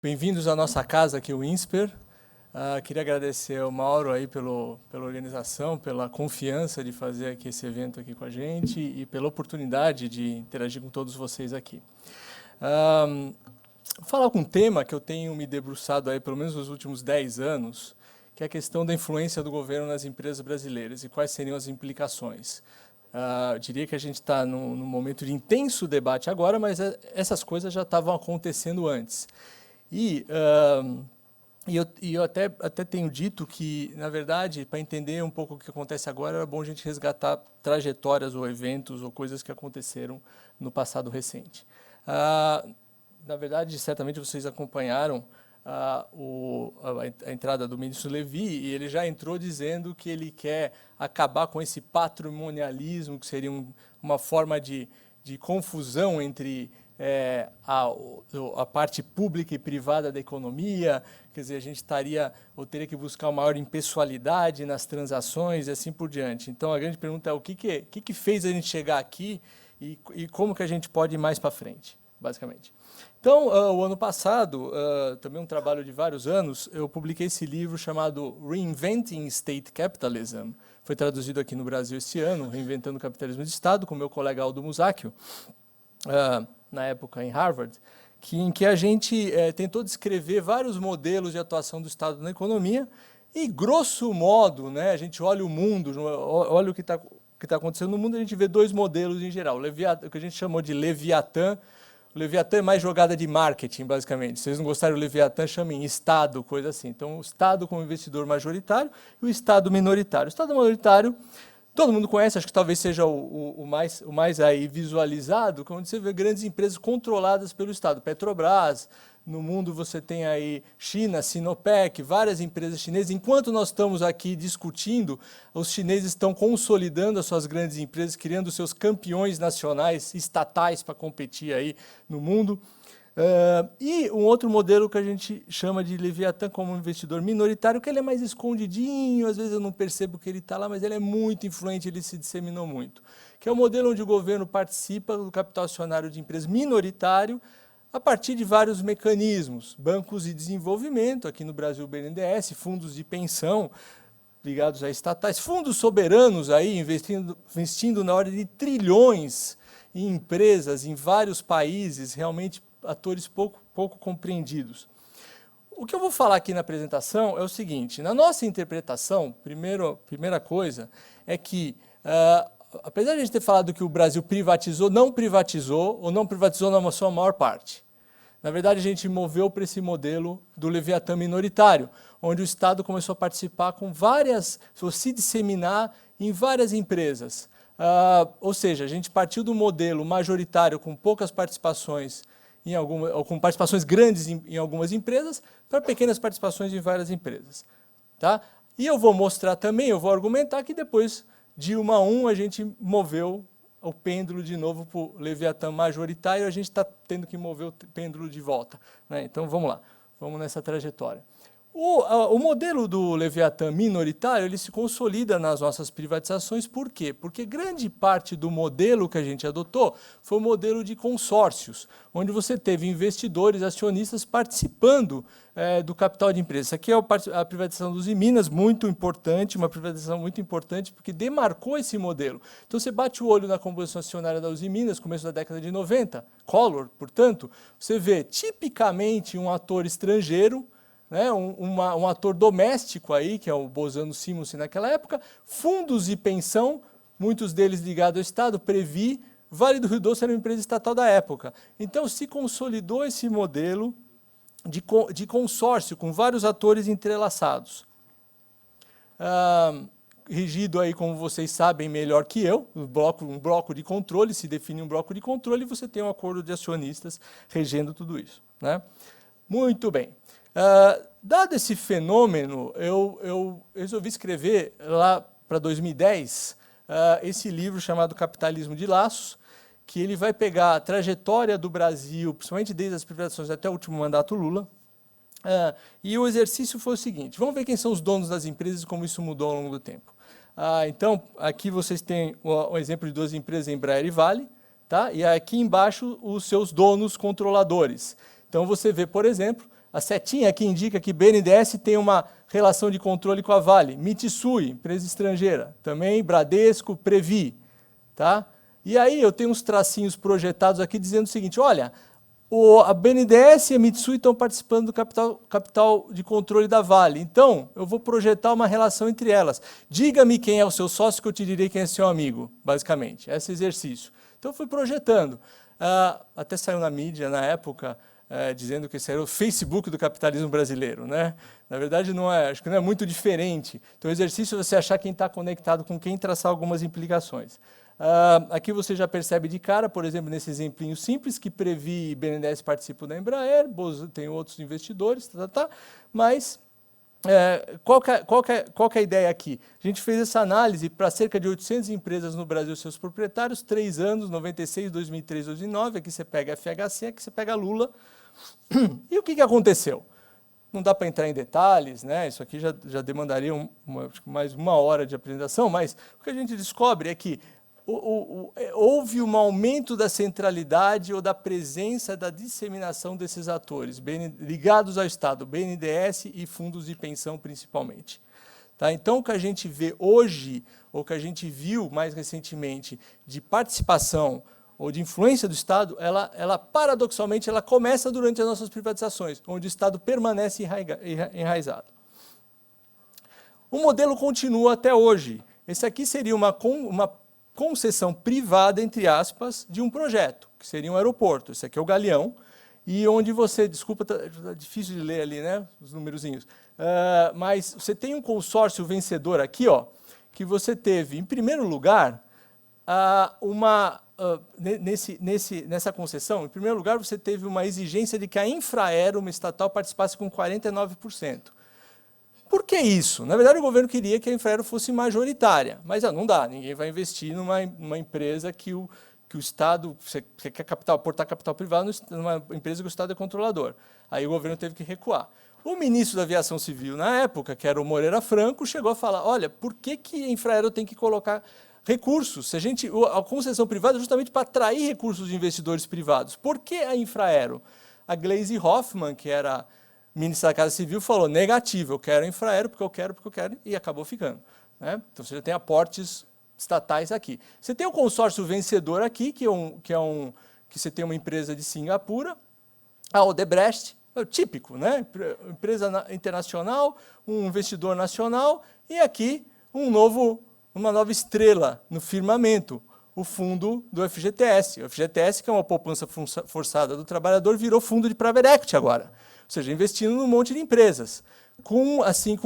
Bem-vindos à nossa casa aqui, o INSPER. Queria agradecer ao Mauro aí pela organização, pela confiança de fazer aqui esse evento aqui com a gente e pela oportunidade de interagir com todos vocês aqui. Vou falar com um tema que eu tenho me debruçado aí pelo menos nos últimos 10 anos, que é a questão da influência do governo nas empresas brasileiras e quais seriam as implicações. Eu diria que a gente está num momento de intenso debate agora, mas essas coisas já estavam acontecendo antes. E eu até tenho dito que, na verdade, para entender um pouco o que acontece agora, era bom a gente resgatar trajetórias ou eventos ou coisas que aconteceram no passado recente. Na verdade, certamente vocês acompanharam a entrada do ministro Levi, e ele já entrou dizendo que ele quer acabar com esse patrimonialismo, que seria uma forma de confusão entre a parte pública e privada da economia. Quer dizer, a gente teria que buscar uma maior impessoalidade nas transações e assim por diante. Então, a grande pergunta é o que fez a gente chegar aqui e como que a gente pode ir mais para frente, basicamente. Então, o ano passado, também um trabalho de vários anos, eu publiquei esse livro chamado Reinventing State Capitalism. Foi traduzido aqui no Brasil este ano, Reinventando o Capitalismo de Estado, com meu colega Aldo Musacchio, na época em Harvard, em que a gente tentou descrever vários modelos de atuação do Estado na economia e, grosso modo, né, a gente olha o mundo, olha o que está acontecendo no mundo, a gente vê dois modelos em geral. O que a gente chamou de Leviatã. O Leviatã é mais jogada de marketing, basicamente. Se vocês não gostarem do Leviatã, chamem Estado, coisa assim. Então, o Estado como investidor majoritário e o Estado minoritário. O Estado minoritário, todo mundo conhece, acho que talvez seja o mais aí visualizado, quando você vê grandes empresas controladas pelo Estado. Petrobras, no mundo você tem aí China, Sinopec, várias empresas chinesas. Enquanto nós estamos aqui discutindo, os chineses estão consolidando as suas grandes empresas, criando seus campeões nacionais, estatais, para competir aí no mundo. E um outro modelo que a gente chama de Leviatã como investidor minoritário, que ele é mais escondidinho, às vezes eu não percebo que ele está lá, mas ele é muito influente, ele se disseminou muito. Que é o modelo onde o governo participa do capital acionário de empresas minoritário, a partir de vários mecanismos, bancos de desenvolvimento, aqui no Brasil o BNDES, fundos de pensão ligados a estatais, fundos soberanos aí investindo na ordem de trilhões em empresas em vários países, realmente atores pouco compreendidos. O que eu vou falar aqui na apresentação é o seguinte: na nossa interpretação, primeira coisa é que apesar de a gente ter falado que o Brasil privatizou, não privatizou ou não privatizou na sua maior parte. Na verdade, a gente moveu para esse modelo do Leviatã minoritário, onde o Estado começou a participar se disseminar em várias empresas. Ou seja, a gente partiu do modelo majoritário com poucas participações, ou com participações grandes em algumas empresas, para pequenas participações em várias empresas. Tá? E eu vou mostrar também, eu vou argumentar que depois de 1 a 1 a gente moveu o pêndulo de novo para o Leviatã majoritário, a gente está tendo que mover o pêndulo de volta, né? Então, vamos lá, vamos nessa trajetória. O modelo do Leviatã minoritário, ele se consolida nas nossas privatizações. Por quê? Porque grande parte do modelo que a gente adotou foi o modelo de consórcios, onde você teve investidores, acionistas participando do capital de empresas. Essa aqui é a privatização dos Minas, muito importante, uma privatização muito importante, porque demarcou esse modelo. Então, você bate o olho na composição acionária da Uzi Minas, começo da década de 90, Collor, portanto, você vê tipicamente um ator estrangeiro, né, um ator doméstico aí, que é o Bozano Simonsen naquela época, fundos de pensão, muitos deles ligados ao Estado, Previ, Vale do Rio Doce era uma empresa estatal da época. Então, se consolidou esse modelo de consórcio, com vários atores entrelaçados. Regido aí, como vocês sabem melhor que eu, um bloco de controle, se define um bloco de controle, e você tem um acordo de acionistas regendo tudo isso, né? Muito bem. Dado esse fenômeno, eu resolvi escrever lá para 2010 esse livro chamado Capitalismo de Laços, que ele vai pegar a trajetória do Brasil, principalmente desde as privatizações até o último mandato Lula, e o exercício foi o seguinte: vamos ver quem são os donos das empresas e como isso mudou ao longo do tempo. Então, aqui vocês têm o exemplo de duas empresas, Embraer e Vale, tá? E aqui embaixo os seus donos controladores. Então, você vê, por exemplo, A setinha aqui indica que BNDES tem uma relação de controle com a Vale. Mitsui, empresa estrangeira. Também Bradesco, Previ. Tá? E aí eu tenho uns tracinhos projetados aqui dizendo o seguinte, olha, a BNDES e a Mitsui estão participando do capital de controle da Vale. Então, eu vou projetar uma relação entre elas. Diga-me quem é o seu sócio que eu te direi quem é seu amigo, basicamente. Esse exercício. Então, eu fui projetando. Até saiu na mídia, na época, dizendo que esse era o Facebook do capitalismo brasileiro. Né? Na verdade, acho que não é muito diferente. Então, o exercício é você achar quem está conectado com quem e traçar algumas implicações. Aqui você já percebe de cara, por exemplo, nesse exemplinho simples, que Previ e BNDES participam da Embraer, tem outros investidores, mas qual que é a ideia aqui? A gente fez essa análise para cerca de 800 empresas no Brasil, seus proprietários, 3 anos, 96, 2003, 2009, aqui você pega FHC, aqui você pega Lula. E o que aconteceu? Não dá para entrar em detalhes, né? Isso aqui já demandaria mais 1 hora de apresentação, mas o que a gente descobre é que houve um aumento da centralidade ou da presença da disseminação desses atores ligados ao Estado, BNDES e fundos de pensão principalmente. Tá? Então, o que a gente vê hoje, ou que a gente viu mais recentemente, de participação ou de influência do Estado, ela paradoxalmente, ela começa durante as nossas privatizações, onde o Estado permanece enraizado. O modelo continua até hoje. Esse aqui seria uma concessão privada, entre aspas, de um projeto, que seria um aeroporto. Esse aqui é o Galeão, e onde você, desculpa, tá difícil de ler ali, né, os numerozinhos, mas você tem um consórcio vencedor aqui, ó, que você teve, em primeiro lugar, nessa concessão, em primeiro lugar, você teve uma exigência de que a Infraero, uma estatal, participasse com 49%. Por que isso? Na verdade, o governo queria que a Infraero fosse majoritária, mas não dá, ninguém vai investir numa empresa que o Estado, você quer aportar capital privado numa empresa que o Estado é controlador. Aí o governo teve que recuar. O ministro da Aviação Civil, na época, que era o Moreira Franco, chegou a falar, olha, por que a Infraero tem que colocar recursos? A concessão privada é justamente para atrair recursos de investidores privados. Por que a Infraero? A Gleisi Hoffmann, que era ministra da Casa Civil, falou, negativo, eu quero a Infraero porque eu quero, e acabou ficando. Né? Então, você já tem aportes estatais aqui. Você tem o consórcio vencedor aqui, que você tem uma empresa de Singapura, a Odebrecht, típico, né? Empresa internacional, um investidor nacional, e aqui uma nova estrela no firmamento, o fundo do FGTS. O FGTS, que é uma poupança forçada do trabalhador, virou fundo de private equity agora. Ou seja, investindo num monte de empresas, com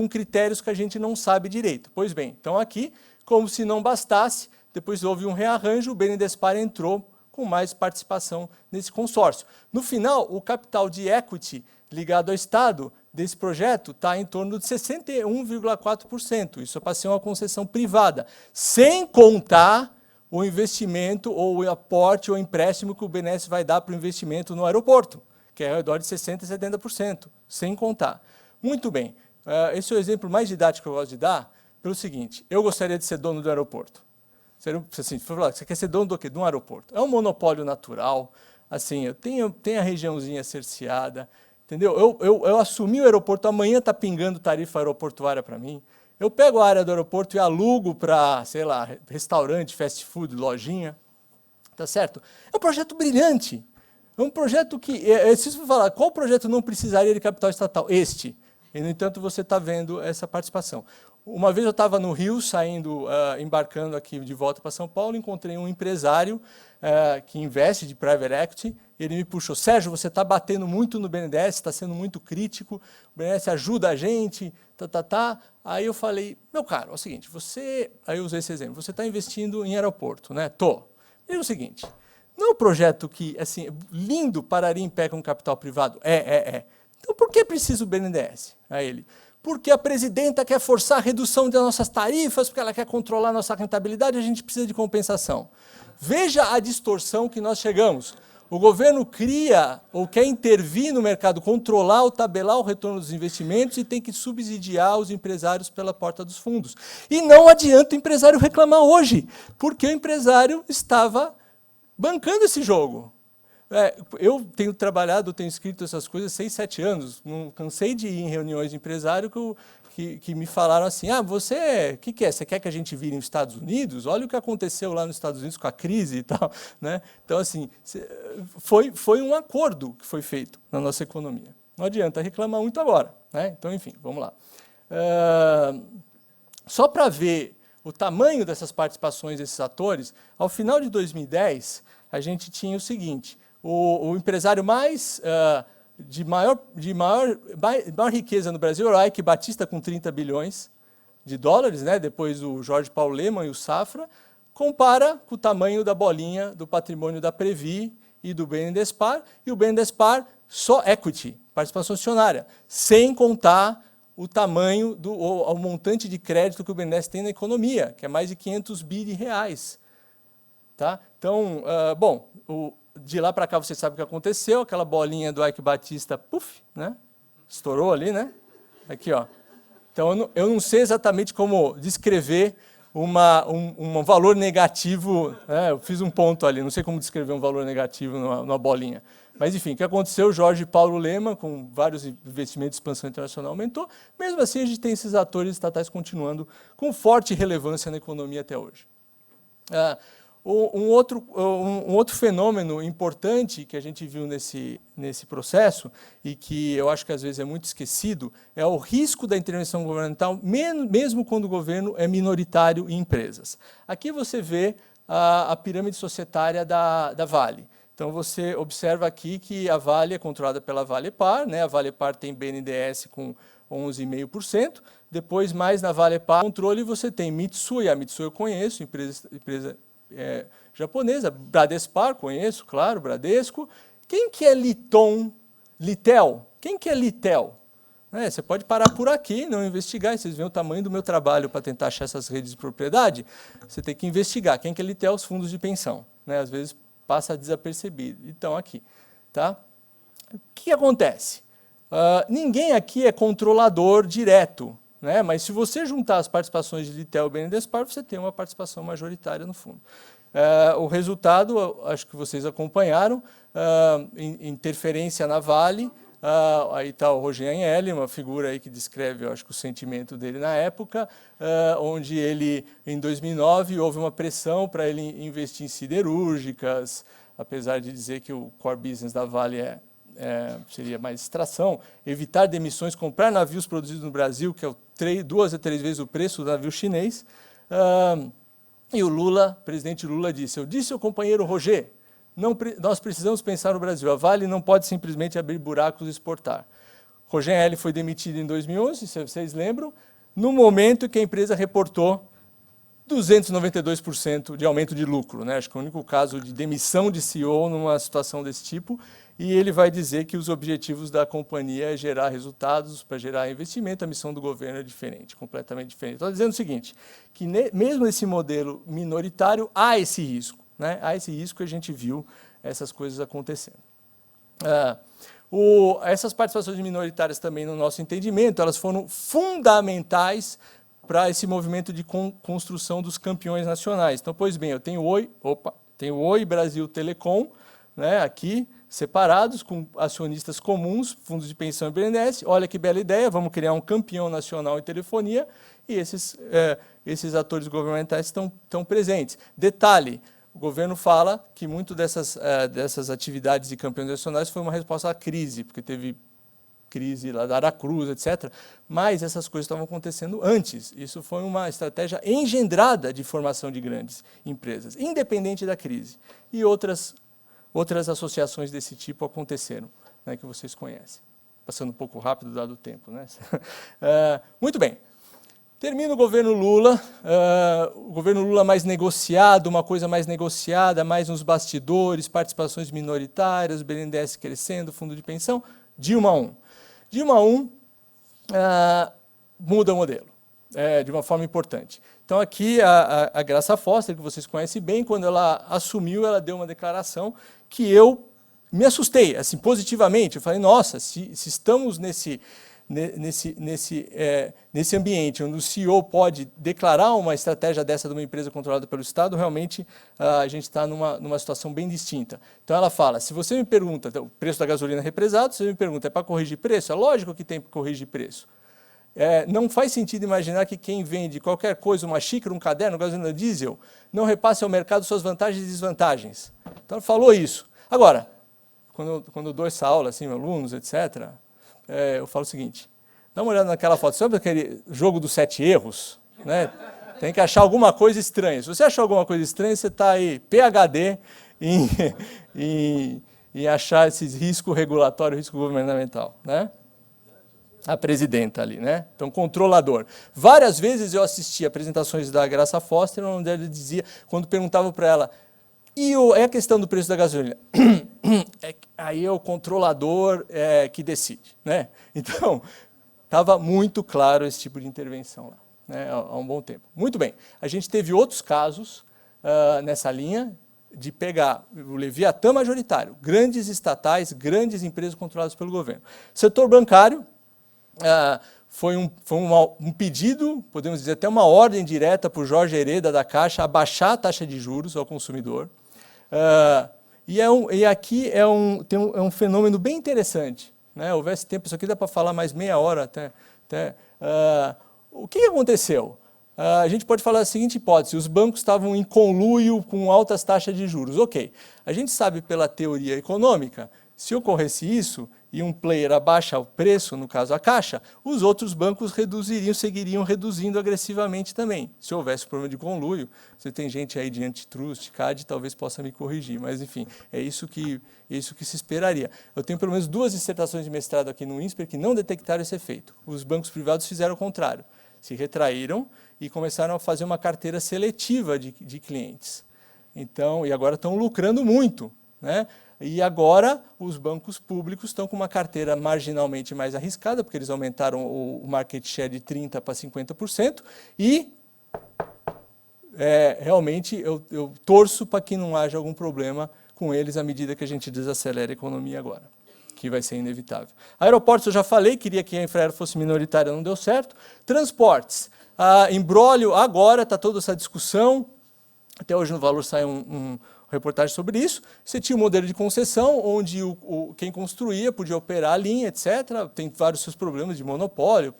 critérios que a gente não sabe direito. Pois bem, então aqui, como se não bastasse, depois houve um rearranjo, o BNDESPar entrou com mais participação nesse consórcio. No final, o capital de equity ligado ao Estado desse projeto está em torno de 61,4%. Isso é para ser uma concessão privada, sem contar o investimento ou o aporte ou empréstimo que o BNDES vai dar para o investimento no aeroporto, que é ao redor de 60% e 70%, sem contar. Muito bem, esse é o exemplo mais didático que eu gosto de dar, pelo seguinte, eu gostaria de ser dono do aeroporto. Você quer ser dono do quê? De um aeroporto. É um monopólio natural, assim, eu tenho a regiãozinha cerceada, entendeu? Eu assumi o aeroporto, amanhã está pingando tarifa aeroportuária para mim, eu pego a área do aeroporto e alugo para, sei lá, restaurante, fast food, lojinha, tá certo? É um projeto brilhante. É um projeto que, se você falar, qual projeto não precisaria de capital estatal? Este. E, no entanto, você está vendo essa participação. Uma vez eu estava no Rio, embarcando aqui de volta para São Paulo, encontrei um empresário que investe de private equity, e ele me puxou, Sérgio, você está batendo muito no BNDES, está sendo muito crítico, o BNDES ajuda a gente, Aí eu falei, meu caro, é o seguinte, aí eu usei esse exemplo, você está investindo em aeroporto, né? Tô. E é o seguinte, não é um projeto que, assim, lindo, pararia em pé com capital privado? É. Então, por que precisa o BNDES? Aí ele, porque a presidenta quer forçar a redução das nossas tarifas, porque ela quer controlar a nossa rentabilidade, a gente precisa de compensação. Veja a distorção que nós chegamos. O governo cria ou quer intervir no mercado, controlar ou tabelar o retorno dos investimentos e tem que subsidiar os empresários pela porta dos fundos. E não adianta o empresário reclamar hoje, porque o empresário estava bancando esse jogo. Eu tenho trabalhado, tenho escrito essas coisas 6, 7 anos. Não cansei de ir em reuniões de empresário que me falaram assim, o que é? Você quer que a gente vire nos Estados Unidos? Olha o que aconteceu lá nos Estados Unidos com a crise e tal. Né? Então, assim, foi um acordo que foi feito na nossa economia. Não adianta reclamar muito agora. Né? Então, enfim, vamos lá. Só para ver o tamanho dessas participações desses atores, ao final de 2010, a gente tinha o seguinte, o empresário de maior riqueza no Brasil era o Eike Batista, com 30 bilhões de dólares, né? Depois o Jorge Paulo Lemann e o Safra, compara com o tamanho da bolinha do patrimônio da Previ e do BNDESPar, e o BNDESPar só equity, participação acionária, sem contar o tamanho, o montante de crédito que o BNDES tem na economia, que é mais de 500 bi de reais. Tá? Então, de lá para cá você sabe o que aconteceu, aquela bolinha do Eike Batista, puf, né? Estourou ali, né? Aqui, ó. Então, eu não sei exatamente como descrever um valor negativo, né? Eu fiz um ponto ali, não sei como descrever um valor negativo numa bolinha. Mas, enfim, o que aconteceu? Jorge Paulo Lemann, com vários investimentos de expansão internacional, aumentou. Mesmo assim, a gente tem esses atores estatais continuando com forte relevância na economia até hoje. Um outro fenômeno importante que a gente viu nesse processo, e que eu acho que às vezes é muito esquecido, é o risco da intervenção governamental, mesmo quando o governo é minoritário em empresas. Aqui você vê a pirâmide societária da Vale. Então, você observa aqui que a Vale é controlada pela Valepar, né? A Valepar tem BNDES com 11,5%. Depois, mais na Valepar, controle, você tem Mitsui. A Mitsui eu conheço, empresa japonesa. Bradespar, conheço, claro, Bradesco. Quem que é Litel? Quem que é Litel? Você pode parar por aqui, não investigar, vocês veem o tamanho do meu trabalho para tentar achar essas redes de propriedade, você tem que investigar. Quem que é Litel? Os fundos de pensão. Né? Às vezes passa desapercebido. Então, aqui. Tá? O que acontece? Ninguém aqui é controlador direto, né? Mas se você juntar as participações de Litel e BNDESPar, você tem uma participação majoritária no fundo. O resultado, acho que vocês acompanharam, interferência na Vale. Aí está o Roger Agnelli, uma figura aí que descreve, eu acho que o sentimento dele na época, onde ele, em 2009, houve uma pressão para ele investir em siderúrgicas, apesar de dizer que o core business da Vale seria mais extração, evitar demissões, comprar navios produzidos no Brasil, que é 2 a 3 vezes o preço do navio chinês. E o presidente Lula disse, eu disse ao companheiro Roger, nós precisamos pensar no Brasil. A Vale não pode simplesmente abrir buracos e exportar. Roger Agnelli foi demitido em 2011, se vocês lembram, no momento em que a empresa reportou 292% de aumento de lucro. Né? Acho que é o único caso de demissão de CEO numa situação desse tipo. E ele vai dizer que os objetivos da companhia é gerar resultados, para gerar investimento, a missão do governo é diferente, completamente diferente. Estou dizendo o seguinte, que mesmo nesse modelo minoritário, há esse risco. Né? Há esse risco que a gente viu essas coisas acontecendo. Essas participações minoritárias também, no nosso entendimento, elas foram fundamentais para esse movimento de construção dos campeões nacionais. Então, pois bem, eu tenho o Oi Brasil Telecom, né, aqui, separados, com acionistas comuns, fundos de pensão e BNDES. Olha que bela ideia, vamos criar um campeão nacional em telefonia, e esses atores governamentais estão presentes. Detalhe, o governo fala que muito dessas atividades de campeões nacionais foi uma resposta à crise, porque teve crise lá da Aracruz, etc. Mas essas coisas estavam acontecendo antes. Isso foi uma estratégia engendrada de formação de grandes empresas, independente da crise. E outras associações desse tipo aconteceram, né, que vocês conhecem. Passando um pouco rápido, dado o tempo. Né? Muito bem. Termina o governo Lula mais negociado, uma coisa mais negociada, mais nos bastidores, participações minoritárias, o BNDES crescendo, fundo de pensão, Dilma 1. Dilma 1 muda o modelo, de uma forma importante. Então, aqui, a Graça Foster, que vocês conhecem bem, quando ela assumiu, ela deu uma declaração que eu me assustei, assim, positivamente. Eu falei, nossa, se estamos nesse ambiente, onde o CEO pode declarar uma estratégia dessa de uma empresa controlada pelo Estado, realmente a gente está numa situação bem distinta. Então ela fala, se você me pergunta, o preço da gasolina represado, você me pergunta, é para corrigir preço? É lógico que tem que corrigir preço. Não faz sentido imaginar que quem vende qualquer coisa, uma xícara, um caderno, gasolina diesel, não repasse ao mercado suas vantagens e desvantagens. Então ela falou isso. Agora, quando eu dou essa aula, assim, alunos, etc., eu falo o seguinte, dá uma olhada naquela foto, sabe aquele jogo dos 7 erros? Né? Tem que achar alguma coisa estranha. Se você achou alguma coisa estranha, você está aí PhD em achar esses risco regulatório, risco governamental. Né? A presidenta ali, né? Então, controlador. Várias vezes eu assisti apresentações da Graça Foster, onde ela dizia, quando perguntava para ela, e a questão do preço da gasolina? Aí é o controlador que decide. Né? Então, estava muito claro esse tipo de intervenção lá, né, há um bom tempo. Muito bem, a gente teve outros casos nessa linha de pegar o Leviatã majoritário, grandes estatais, grandes empresas controladas pelo governo. Setor bancário, foi um pedido, podemos dizer até uma ordem direta por Jorge Hereda da Caixa a baixar a taxa de juros ao consumidor. E aqui tem um fenômeno bem interessante. Né? Houvesse tempo, isso aqui dá para falar mais meia hora até. O que aconteceu? A gente pode falar a seguinte hipótese, os bancos estavam em conluio com altas taxas de juros. Ok, a gente sabe pela teoria econômica, se ocorresse isso, e um player abaixa o preço, no caso a Caixa, os outros bancos seguiriam reduzindo agressivamente também. Se houvesse problema de conluio, você tem gente aí de antitrust, CAD, talvez possa me corrigir, mas enfim, é isso que se esperaria. Eu tenho pelo menos 2 dissertações de mestrado aqui no INSPER que não detectaram esse efeito. Os bancos privados fizeram o contrário, se retraíram e começaram a fazer uma carteira seletiva de clientes. Então, e agora estão lucrando muito, né? E agora os bancos públicos estão com uma carteira marginalmente mais arriscada, porque eles aumentaram o market share de 30% para 50%, e realmente eu torço para que não haja algum problema com eles à medida que a gente desacelera a economia agora, que vai ser inevitável. Aeroportos eu já falei, queria que a Infraero fosse minoritária, não deu certo. Transportes, imbróglio agora, está toda essa discussão, até hoje no Valor sai reportagem sobre isso. Você tinha um modelo de concessão, onde quem construía podia operar a linha, etc. Tem vários seus problemas de monopólio,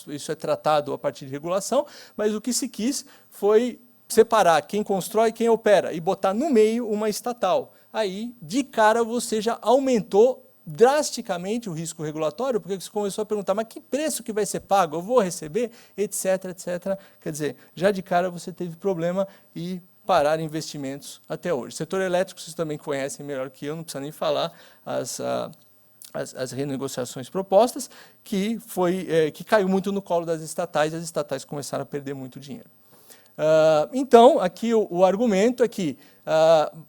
isso é tratado a partir de regulação, mas o que se quis foi separar quem constrói e quem opera, e botar no meio uma estatal. Aí, de cara, você já aumentou drasticamente o risco regulatório, porque você começou a perguntar, mas que preço que vai ser pago? Eu vou receber? Etc, etc. Quer dizer, já de cara você teve problema e parar investimentos até hoje. Setor elétrico, vocês também conhecem melhor que eu, não precisa nem falar as renegociações propostas, que caiu muito no colo das estatais, e as estatais começaram a perder muito dinheiro. Então, aqui o argumento é que,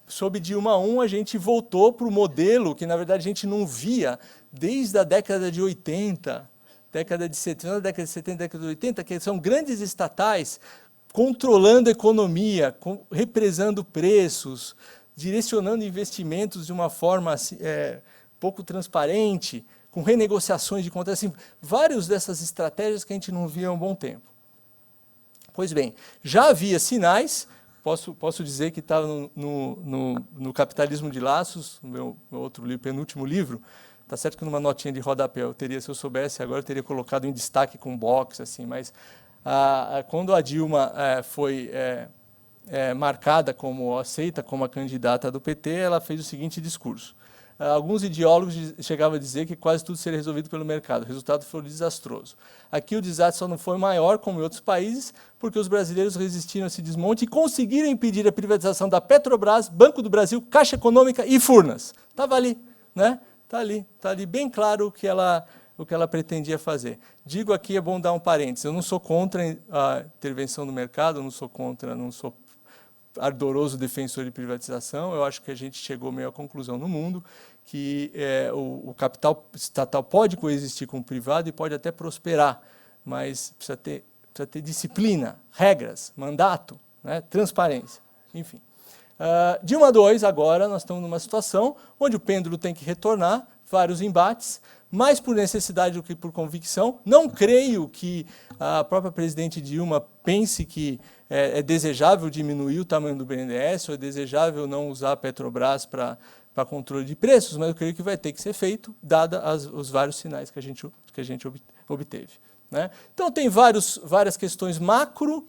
sob Dilma I, a gente voltou para o modelo que, na verdade, a gente não via desde a década de 80, década de 70, década de 80, que são grandes estatais controlando a economia, represando preços, direcionando investimentos de uma forma pouco transparente, com renegociações de contratos, assim, várias dessas estratégias que a gente não via há um bom tempo. Pois bem, já havia sinais, posso dizer que estava no Capitalismo de Laços, meu outro livro, penúltimo livro, está certo que numa notinha de rodapé, se eu soubesse agora, eu teria colocado em destaque com box, assim, mas quando a Dilma foi marcada aceita como a candidata do PT, ela fez o seguinte discurso. Alguns ideólogos chegavam a dizer que quase tudo seria resolvido pelo mercado. O resultado foi desastroso. Aqui o desastre só não foi maior, como em outros países, porque os brasileiros resistiram a esse desmonte e conseguiram impedir a privatização da Petrobras, Banco do Brasil, Caixa Econômica e Furnas. Estava ali, né? Está ali bem claro o que ela pretendia fazer. Digo aqui, é bom dar um parênteses, eu não sou contra a intervenção do mercado, não sou ardoroso defensor de privatização, eu acho que a gente chegou meio à conclusão no mundo que o capital estatal pode coexistir com o privado e pode até prosperar, mas precisa ter disciplina, regras, mandato, né, transparência, enfim. Dilma II, agora, nós estamos numa situação onde o pêndulo tem que retornar, vários embates, mais por necessidade do que por convicção. Não creio que a própria presidente Dilma pense que é desejável diminuir o tamanho do BNDES, ou é desejável não usar a Petrobras para controle de preços, mas eu creio que vai ter que ser feito, dada os vários sinais que a gente obteve, né? Então, tem várias questões macro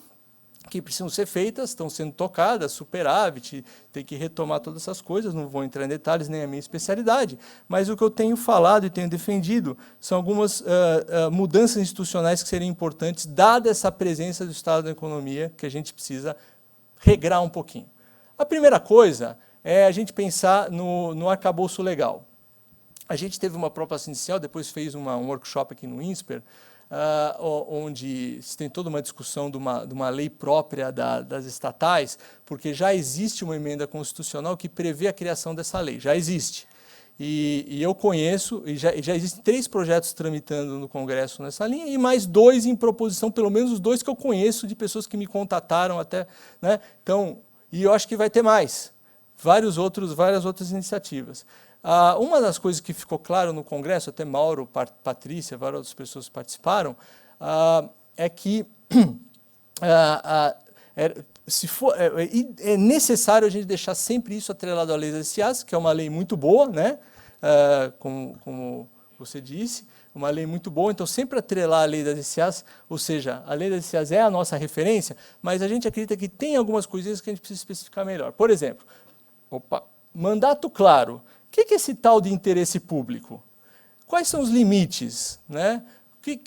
que precisam ser feitas, estão sendo tocadas, superávit, tem que retomar todas essas coisas, não vou entrar em detalhes, nem é a minha especialidade, mas o que eu tenho falado e tenho defendido são algumas mudanças institucionais que seriam importantes, dada essa presença do Estado na economia, que a gente precisa regrar um pouquinho. A primeira coisa é a gente pensar no arcabouço legal. A gente teve uma proposta inicial, depois fez um workshop aqui no INSPER, onde se tem toda uma discussão de uma lei própria das estatais, porque já existe uma emenda constitucional que prevê a criação dessa lei, já existe. E eu conheço, e já existem 3 projetos tramitando no Congresso nessa linha, e mais 2 em proposição, pelo menos os 2 que eu conheço, de pessoas que me contataram até, né? Então, e eu acho que vai ter mais, várias outras iniciativas. Uma das coisas que ficou claro no Congresso, até Mauro, Patrícia, várias outras pessoas participaram, é que é necessário a gente deixar sempre isso atrelado à lei das SIAs, que é uma lei muito boa, né? Como você disse, uma lei muito boa, então sempre atrelar a lei das SIAs, ou seja, a lei das SIAs é a nossa referência, mas a gente acredita que tem algumas coisinhas que a gente precisa especificar melhor. Por exemplo, mandato claro. O que é esse tal de interesse público? Quais são os limites, né?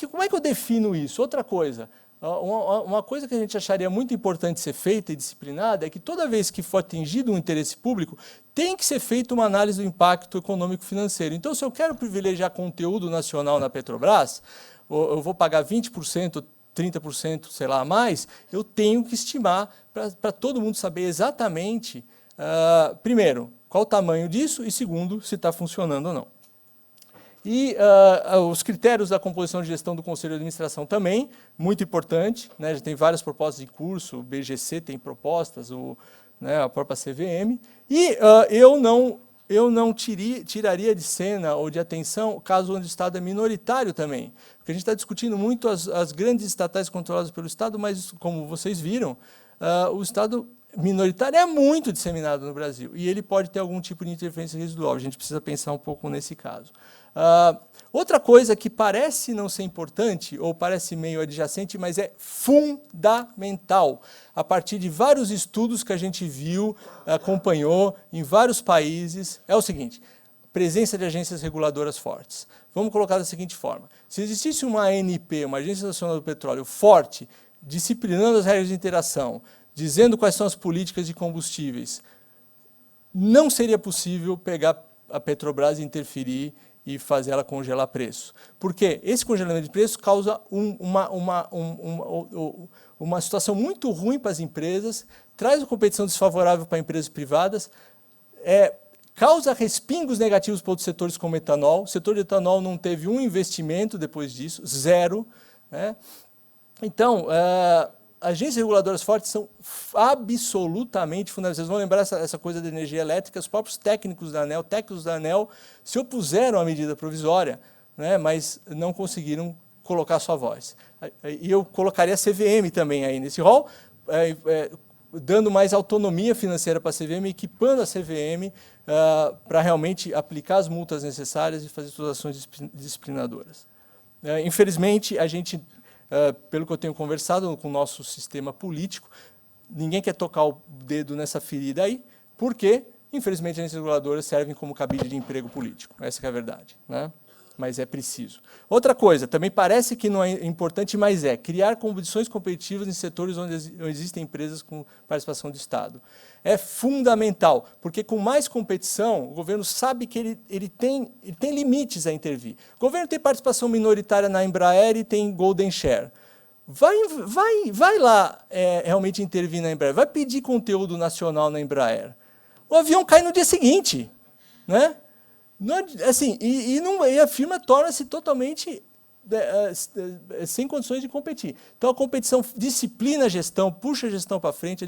Como é que eu defino isso? Outra coisa, uma coisa que a gente acharia muito importante ser feita e disciplinada é que toda vez que for atingido um interesse público, tem que ser feita uma análise do impacto econômico-financeiro. Então, se eu quero privilegiar conteúdo nacional na Petrobras, eu vou pagar 20%, 30%, sei lá, a mais, eu tenho que estimar para todo mundo saber exatamente, primeiro, qual o tamanho disso e, segundo, se está funcionando ou não. E os critérios da composição de gestão do Conselho de Administração também, muito importante, né? Já tem várias propostas em curso, o BGC tem propostas, a própria CVM, e eu não tiraria de cena ou de atenção o caso onde o Estado é minoritário também, porque a gente está discutindo muito as grandes estatais controladas pelo Estado, mas, como vocês viram, o Estado minoritário é muito disseminado no Brasil e ele pode ter algum tipo de interferência residual. A gente precisa pensar um pouco nesse caso. Outra coisa que parece não ser importante ou parece meio adjacente, mas é fundamental, a partir de vários estudos que a gente viu, acompanhou em vários países, é o seguinte: presença de agências reguladoras fortes. Vamos colocar da seguinte forma: se existisse uma ANP, uma Agência Nacional do Petróleo forte, disciplinando as regras de interação, dizendo quais são as políticas de combustíveis, não seria possível pegar a Petrobras e interferir e fazer ela congelar preço. Porque esse congelamento de preço causa uma situação muito ruim para as empresas, traz uma competição desfavorável para empresas privadas, causa respingos negativos para outros setores como etanol. O setor de etanol não teve um investimento depois disso, 0. Né? Então, agências reguladoras fortes são absolutamente fundamentais. Vocês vão lembrar essa coisa da energia elétrica, os próprios técnicos da ANEEL se opuseram à medida provisória, né, mas não conseguiram colocar sua voz. E eu colocaria a CVM também aí nesse rol, dando mais autonomia financeira para a CVM, equipando a CVM para realmente aplicar as multas necessárias e fazer todas as ações disciplinadoras. Infelizmente, a gente, pelo que eu tenho conversado com o nosso sistema político, ninguém quer tocar o dedo nessa ferida aí, porque, infelizmente, as agências reguladoras servem como cabide de emprego político. Essa que é a verdade, né? Mas é preciso. Outra coisa, também parece que não é importante, mas criar condições competitivas em setores onde existem empresas com participação do Estado. É fundamental, porque com mais competição, o governo sabe que ele tem limites a intervir. O governo tem participação minoritária na Embraer e tem Golden Share. Vai lá realmente intervir na Embraer, vai pedir conteúdo nacional na Embraer. O avião cai no dia seguinte, né? Não, assim, e a firma torna-se totalmente sem condições de competir. Então, a competição disciplina a gestão, puxa a gestão para frente,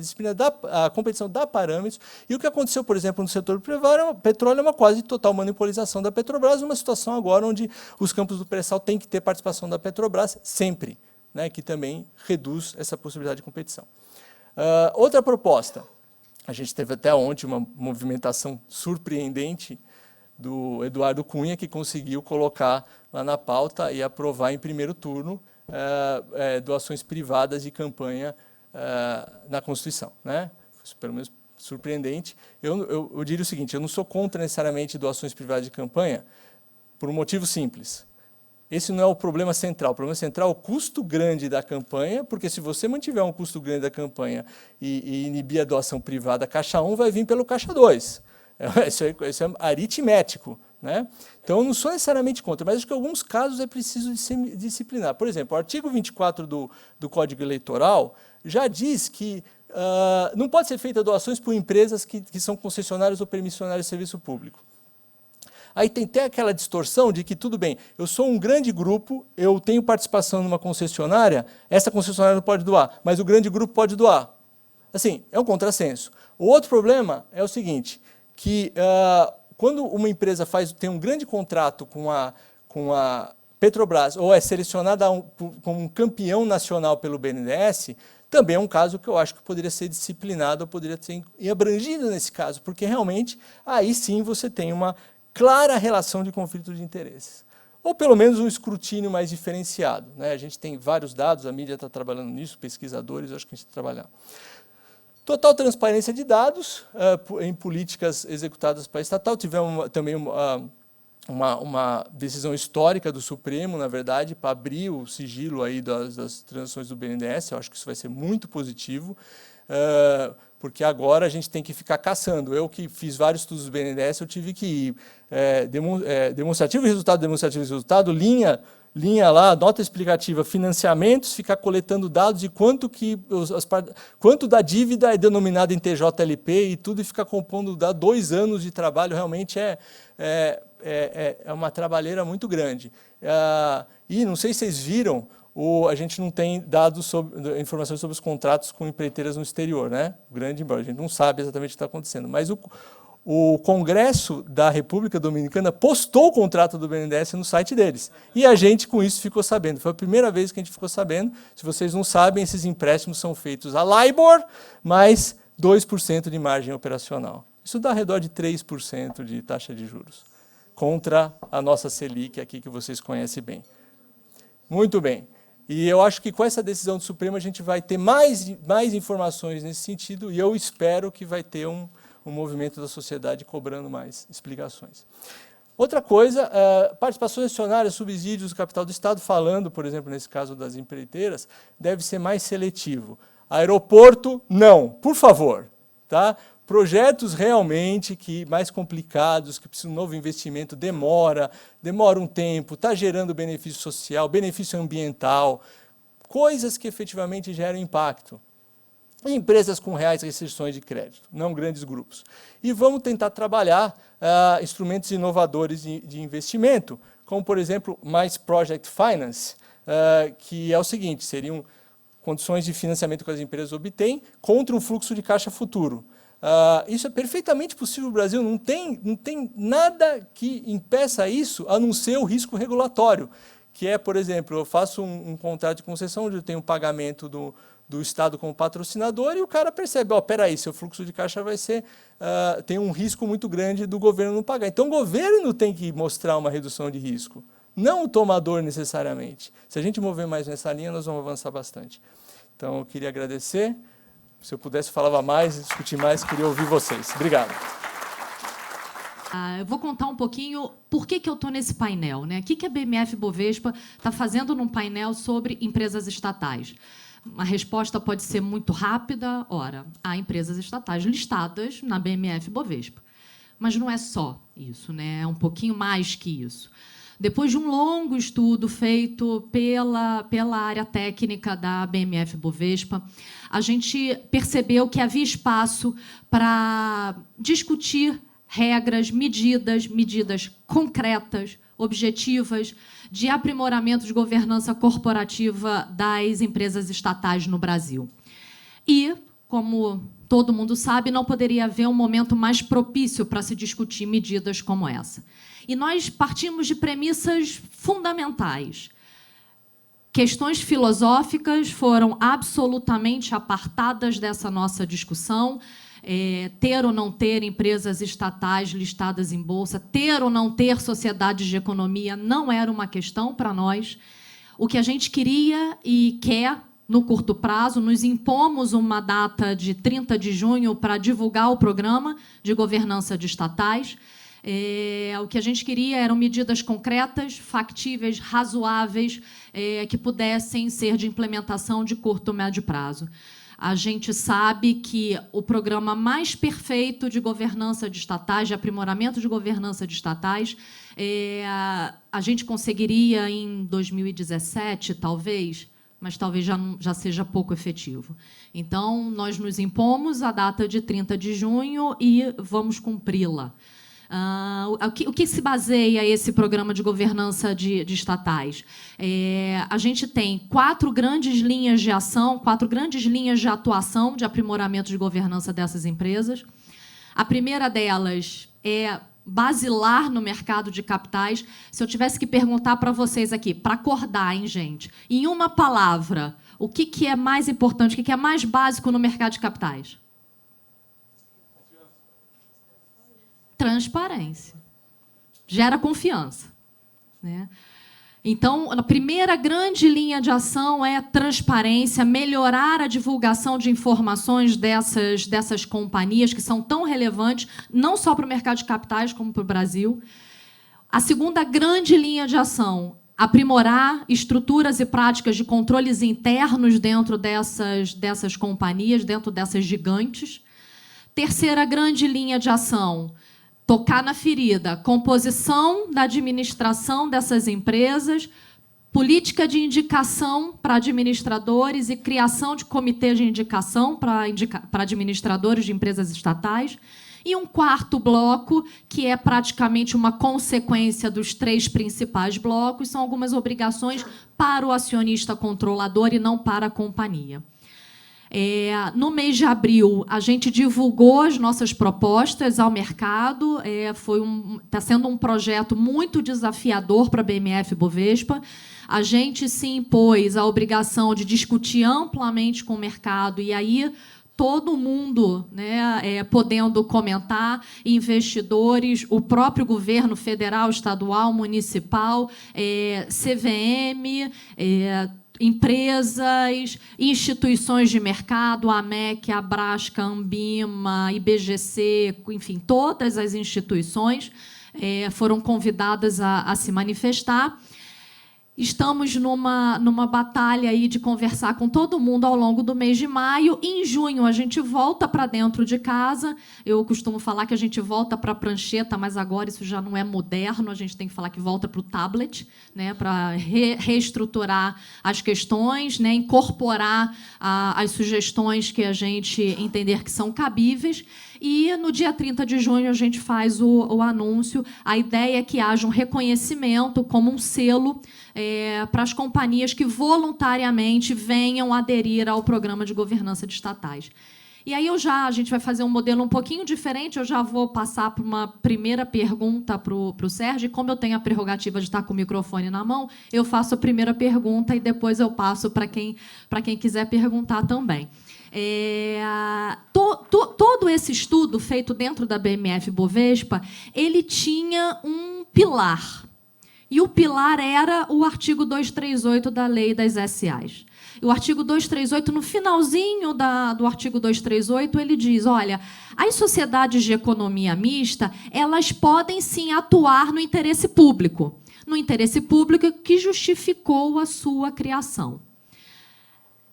a competição dá parâmetros, e o que aconteceu, por exemplo, no setor privado, petróleo é uma quase total monopolização da Petrobras, uma situação agora onde os campos do pré-sal têm que ter participação da Petrobras sempre, né, que também reduz essa possibilidade de competição. Outra proposta, a gente teve até ontem uma movimentação surpreendente do Eduardo Cunha, que conseguiu colocar lá na pauta e aprovar em primeiro turno doações privadas de campanha na Constituição, né? Isso, pelo menos, surpreendente. Eu diria o seguinte, eu não sou contra necessariamente doações privadas de campanha, por um motivo simples. Esse não é o problema central. O problema central é o custo grande da campanha, porque se você mantiver um custo grande da campanha e inibir a doação privada, caixa 1 vai vir pelo caixa 2. Isso é aritmético, né? Então, eu não sou necessariamente contra, mas acho que em alguns casos é preciso disciplinar. Por exemplo, o artigo 24 do Código Eleitoral já diz que não pode ser feita doações por empresas que são concessionárias ou permissionárias de serviço público. Aí tem até aquela distorção de que, tudo bem, eu sou um grande grupo, eu tenho participação numa concessionária, essa concessionária não pode doar, mas o grande grupo pode doar. Assim, é um contrassenso. O outro problema é o seguinte, que quando uma empresa tem um grande contrato com a Petrobras, ou é selecionada como um campeão nacional pelo BNDES, também é um caso que eu acho que poderia ser disciplinado, ou poderia ser abrangido nesse caso, porque realmente aí sim você tem uma clara relação de conflito de interesses. Ou pelo menos um escrutínio mais diferenciado, né? A gente tem vários dados, a mídia está trabalhando nisso, pesquisadores, acho que a gente está trabalhando. Total transparência de dados em políticas executadas para a estatal. Tivemos também uma decisão histórica do Supremo, na verdade, para abrir o sigilo aí das transações do BNDES. Eu acho que isso vai ser muito positivo, porque agora a gente tem que ficar caçando. Eu que fiz vários estudos do BNDES, eu tive que ir demonstrativo e resultado, linha lá, nota explicativa, financiamentos, ficar coletando dados de quanto da dívida é denominada em TJLP e tudo, e ficar compondo, dá 2 anos de trabalho, realmente é uma trabalheira muito grande. E não sei se vocês viram, a gente não tem dados informações sobre os contratos com empreiteiras no exterior, né? A gente não sabe exatamente o que está acontecendo, mas o Congresso da República Dominicana postou o contrato do BNDES no site deles. E a gente, com isso, ficou sabendo. Foi a primeira vez que a gente ficou sabendo. Se vocês não sabem, esses empréstimos são feitos a LIBOR, mais 2% de margem operacional. Isso dá ao redor de 3% de taxa de juros, contra a nossa Selic aqui, que vocês conhecem bem. Muito bem. E eu acho que com essa decisão do Supremo a gente vai ter mais informações nesse sentido, e eu espero que vai ter um movimento da sociedade cobrando mais explicações. Outra coisa, participações acionárias, subsídios do capital do Estado, falando, por exemplo, nesse caso das empreiteiras, deve ser mais seletivo. Aeroporto, não, por favor. Tá? Projetos realmente mais complicados, que precisam de novo investimento, demora um tempo, está gerando benefício social, benefício ambiental, coisas que efetivamente geram impacto. Empresas com reais restrições de crédito, não grandes grupos. E vamos tentar trabalhar instrumentos inovadores de investimento, como, por exemplo, mais Project Finance, que é o seguinte, seriam condições de financiamento que as empresas obtêm contra um fluxo de caixa futuro. Isso é perfeitamente possível no Brasil, não tem nada que impeça isso, a não ser o risco regulatório, que é, por exemplo, eu faço um contrato de concessão onde eu tenho um pagamento do Estado como patrocinador, e o cara percebe, peraí, seu fluxo de caixa vai ser, tem um risco muito grande do governo não pagar. Então, o governo tem que mostrar uma redução de risco, não o tomador necessariamente. Se a gente mover mais nessa linha, nós vamos avançar bastante. Então, eu queria agradecer. Se eu pudesse, falava mais, discutir mais, queria ouvir vocês. Obrigado. Eu vou contar um pouquinho por que eu estou nesse painel, né? O que a BMF Bovespa está fazendo num painel sobre empresas estatais? A resposta pode ser muito rápida. Ora, há empresas estatais listadas na BMF Bovespa. Mas não é só isso, né? É um pouquinho mais que isso. Depois de um longo estudo feito pela área técnica da BMF Bovespa, a gente percebeu que havia espaço para discutir regras, medidas concretas, objetivas, de aprimoramento de governança corporativa das empresas estatais no Brasil. E, como todo mundo sabe, não poderia haver um momento mais propício para se discutir medidas como essa. E nós partimos de premissas fundamentais. Questões filosóficas foram absolutamente apartadas dessa nossa discussão. Ter ou não ter empresas estatais listadas em bolsa, ter ou não ter sociedades de economia, não era uma questão para nós. O que a gente queria e quer, no curto prazo, nos impomos uma data de 30 de junho para divulgar o programa de governança de estatais. O que a gente queria eram medidas concretas, factíveis, razoáveis, que pudessem ser de implementação de curto e médio prazo. A gente sabe que o programa mais perfeito de governança de estatais, de aprimoramento de governança de estatais, a gente conseguiria em 2017, talvez, mas talvez já seja pouco efetivo. Então, nós nos impomos a data de 30 de junho e vamos cumpri-la. O que se baseia esse programa de governança de estatais? A gente tem 4 grandes linhas de ação, 4 grandes linhas de atuação de aprimoramento de governança dessas empresas. A primeira delas é basilar no mercado de capitais. Se eu tivesse que perguntar para vocês aqui, para acordar, hein, gente, em uma palavra, o que é mais importante, o que é mais básico no mercado de capitais? Transparência. Gera confiança, né? Então, a primeira grande linha de ação é transparência, melhorar a divulgação de informações dessas companhias que são tão relevantes, não só para o mercado de capitais, como para o Brasil. A segunda grande linha de ação, aprimorar estruturas e práticas de controles internos dentro dessas companhias, dentro dessas gigantes. Terceira grande linha de ação, tocar na ferida, composição da administração dessas empresas, política de indicação para administradores e criação de comitês de indicação para administradores de empresas estatais. E um quarto bloco, que é praticamente uma consequência dos 3 principais blocos, são algumas obrigações para o acionista controlador e não para a companhia. No mês de abril, a gente divulgou as nossas propostas ao mercado. Está sendo um projeto muito desafiador para a BMF-Bovespa. A gente se impôs a obrigação de discutir amplamente com o mercado, e aí todo mundo, né, podendo comentar, investidores, o próprio governo federal, estadual, municipal, CVM, empresas, instituições de mercado, a AMEC, a Brasca, a Ambima, IBGC, enfim, todas as instituições foram convidadas a se manifestar. Estamos numa batalha aí de conversar com todo mundo ao longo do mês de maio. Em junho, a gente volta para dentro de casa. Eu costumo falar que a gente volta para a prancheta, mas agora isso já não é moderno. A gente tem que falar que volta para o tablet, né, para reestruturar as questões, né, incorporar as sugestões que a gente entender que são cabíveis. E, no dia 30 de junho, a gente faz o anúncio. A ideia é que haja um reconhecimento como um selo para as companhias que voluntariamente venham aderir ao programa de governança de estatais. E aí a gente vai fazer um modelo um pouquinho diferente. Eu já vou passar para uma primeira pergunta para o Sérgio. E como eu tenho a prerrogativa de estar com o microfone na mão, eu faço a primeira pergunta e depois eu passo para quem quiser perguntar também. Todo esse estudo feito dentro da BMF-Bovespa, ele tinha um pilar. E o pilar era o artigo 238 da Lei das SAs. E o artigo 238, no finalzinho do artigo 238, ele diz, olha, as sociedades de economia mista, elas podem, sim, atuar no interesse público que justificou a sua criação.